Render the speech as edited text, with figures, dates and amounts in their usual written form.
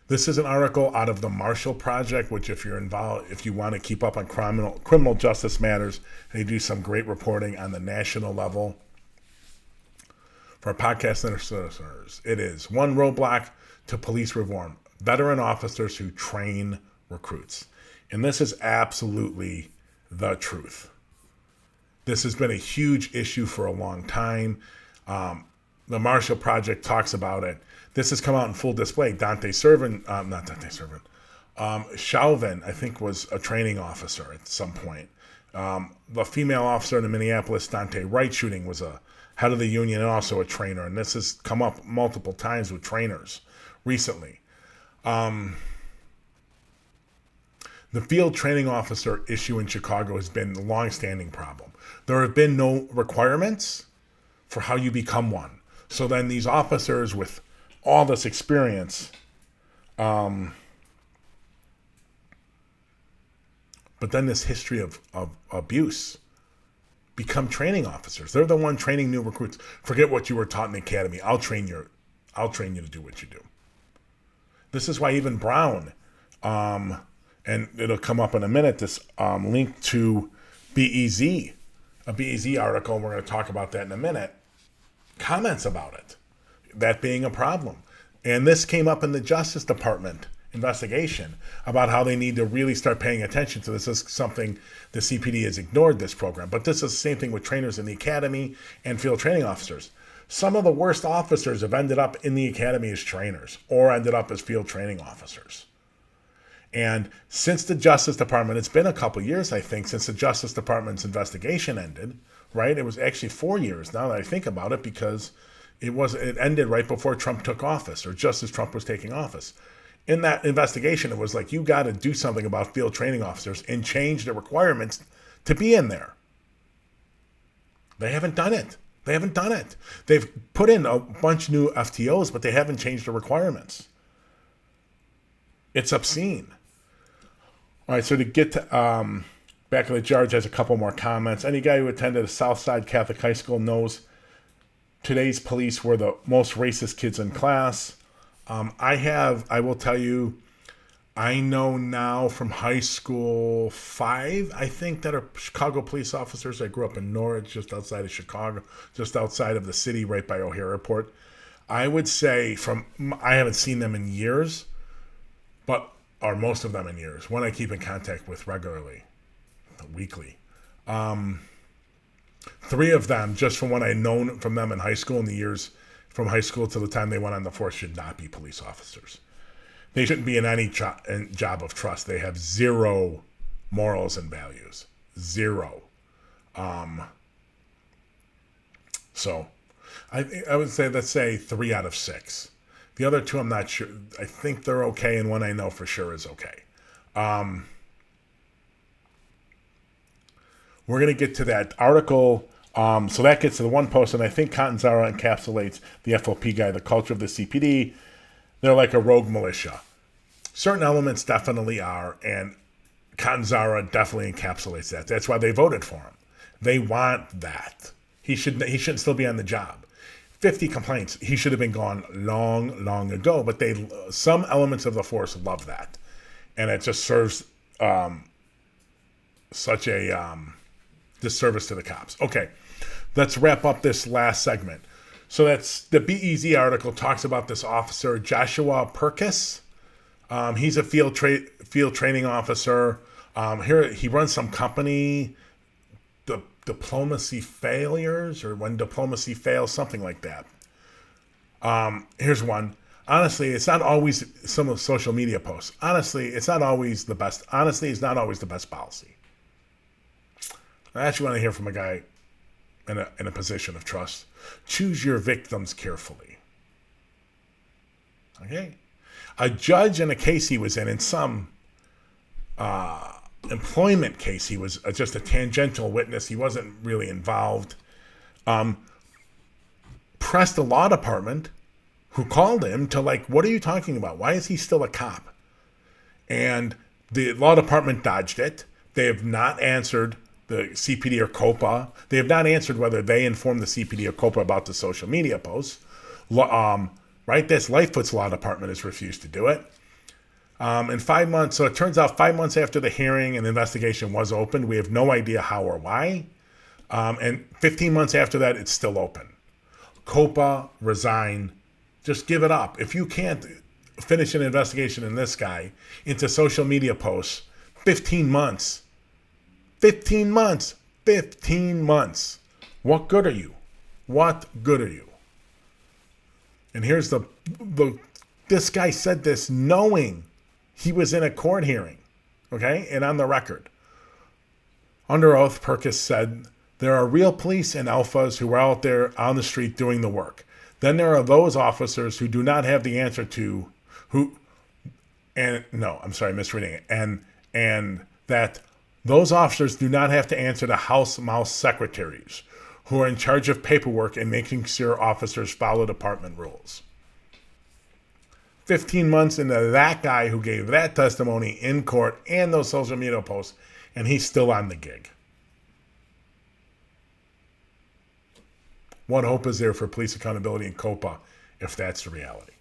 This is an article out of the Marshall Project, which if you're involved, if you want to keep up on criminal justice matters, they do some great reporting on the national level. For our podcast listeners, it is one roadblock to police reform: veteran officers who train recruits. And this is absolutely the truth. This has been a huge issue for a long time. The Marshall Project talks about it. This has come out in full display. Shalvin, I think, was a training officer at some point. The female officer in the Minneapolis Dante Wright shooting was a head of the union and also a trainer. And this has come up multiple times with trainers recently. The field training officer issue in Chicago has been a long-standing problem. There have been no requirements for how you become one. So then these officers with all this experience, but then this history of abuse, become training officers. They're the one training new recruits. Forget what you were taught in the academy. I'll train you to do what you do. This is why even Brown, and it'll come up in a minute, this link to BEZ, a BEZ article, and we're going to talk about that in a minute, comments about it, that being a problem. And this came up in the Justice Department investigation about how they need to really start paying attention to this. This is something the CPD has ignored, this program. But this is the same thing with trainers in the academy and field training officers. Some of the worst officers have ended up in the academy as trainers or ended up as field training officers. And since the Justice Department, it's been a couple years, I think, since the Justice Department's investigation ended, right? It was actually 4 years now that I think about it, because it ended right before Trump took office, or just as Trump was taking office. In that investigation, it was like, you got to do something about field training officers and change the requirements to be in there. They haven't done it. They've put in a bunch of new FTOs, but they haven't changed the requirements. It's obscene. All right, so to get to back of the Judge has a couple more comments. Any guy who attended a Southside Catholic high school knows today's police were the most racist kids in class. I will tell you, I know now from high school 5, I think, that are Chicago police officers. I grew up in Norwich, just outside of Chicago, just outside of the city, right by O'Hare Airport. I would say I haven't seen them in years, or most of them in years, one I keep in contact with regularly, weekly. 3 of them, just from what I known from them in high school, in the years from high school to the time they went on the force, should not be police officers. They shouldn't be in any job of trust. They have zero morals and values. Zero. So I would say, let's say 3 out of 6. The other 2, I'm not sure. I think they're okay, and one I know for sure is okay. We're going to get to that article. So that gets to the one post, and I think Catanzaro encapsulates the FOP guy, the culture of the CPD. They're like a rogue militia. Certain elements definitely are, and Catanzaro definitely encapsulates that. That's why they voted for him. They want that. He shouldn't still be on the job. 50 complaints. He should have been gone long ago, but some elements of the force love that. And it just serves such a disservice to the cops. Okay, let's wrap up this last segment. So that's the BEZ article talks about this officer, Joshua Perkis. He's a field training officer. Here he runs some company, Diplomacy Failures, or When Diplomacy Fails, something like that. Here's one. Honestly, it's not always some of social media posts. Honestly, it's not always the best. Honestly, it's not always the best policy. I actually want to hear from a guy in a position of trust. Choose your victims carefully. Okay? A judge in a case he was in some employment case, he was just a tangential witness. He wasn't really involved. Pressed the law department, who called him to, like, what are you talking about? Why is he still a cop? And the law department dodged it. They have not answered the CPD or COPA. They have not answered whether they informed the CPD or COPA about the social media posts. Right? This Lightfoot's law department has refused to do it. In 5 months, so it turns out 5 months after the hearing, an investigation was opened. We have no idea how or why. And 15 months after that, it's still open. COPA, resign, just give it up. If you can't finish an investigation in this guy into social media posts, 15 months, 15 months, 15 months. What good are you? What good are you? And here's this guy said this knowing he was in a court hearing, okay? And on the record, under oath, Perkis said, there are real police and alphas who are out there on the street doing the work. Then there are those officers who do not have the answer to misreading it. And that those officers do not have to answer to house mouse secretaries who are in charge of paperwork and making sure officers follow department rules. 15 months into that guy who gave that testimony in court and those social media posts, and he's still on the gig. What hope is there for police accountability in COPA if that's the reality?